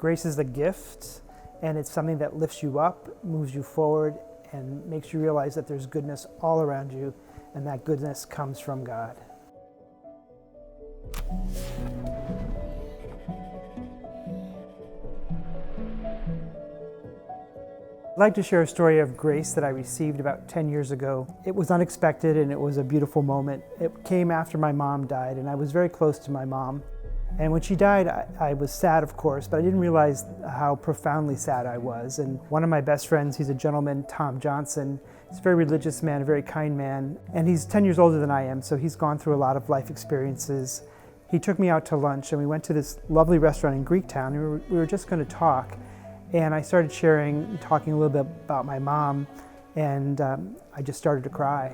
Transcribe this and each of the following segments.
Grace is a gift, and it's something that lifts you up, moves you forward, and makes you realize that there's goodness all around you, and that goodness comes from God. I'd like to share a story of grace that I received about 10 years ago. It was unexpected and it was a beautiful moment. It came after my mom died, and I was very close to my mom. And when she died, I was sad, of course, but I didn't realize how profoundly sad I was. And one of my best friends, he's a gentleman, Tom Johnson. He's a very religious man, a very kind man, and he's 10 years older than I am, so he's gone through a lot of life experiences. He took me out to lunch, and we went to this lovely restaurant in Greektown, and we were just going to talk. And I started talking a little bit about my mom, and I just started to cry.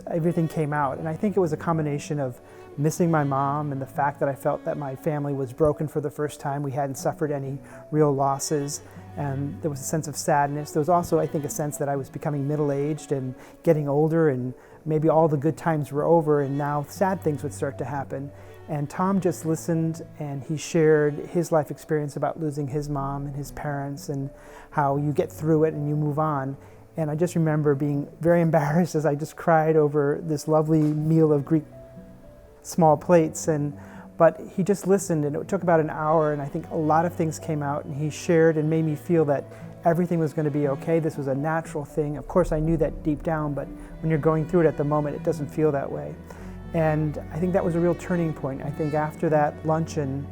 Everything came out. And I think it was a combination of missing my mom and the fact that I felt that my family was broken for the first time. We hadn't suffered any real losses, and there was a sense of sadness. There was also, I think, a sense that I was becoming middle-aged and getting older, and maybe all the good times were over, and now sad things would start to happen. And Tom just listened, and he shared his life experience about losing his mom and his parents and how you get through it and you move on. And I just remember being very embarrassed as I just cried over this lovely meal of Greek small plates. But he just listened, and it took about an hour, and I think a lot of things came out, and he shared and made me feel that everything was going to be okay. This was a natural thing. Of course, I knew that deep down, but when you're going through it at the moment, it doesn't feel that way. And I think that was a real turning point. I think after that luncheon,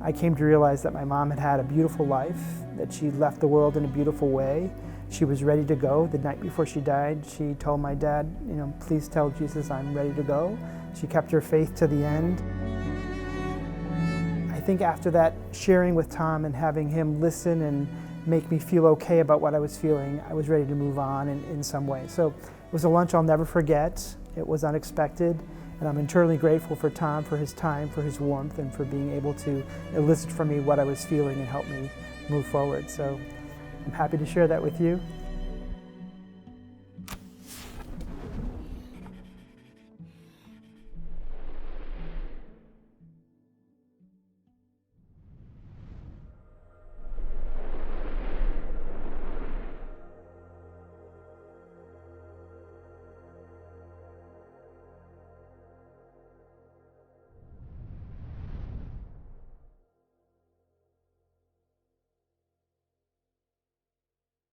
I came to realize that my mom had had a beautiful life, that she left the world in a beautiful way. She was ready to go. The night before she died, she told my dad, please tell Jesus I'm ready to go. She kept her faith to the end. I think after that, sharing with Tom and having him listen and make me feel okay about what I was feeling, I was ready to move on in some way. So it was a lunch I'll never forget. It was unexpected. And I'm eternally grateful for Tom, for his time, for his warmth, and for being able to elicit from me what I was feeling and help me move forward. So I'm happy to share that with you.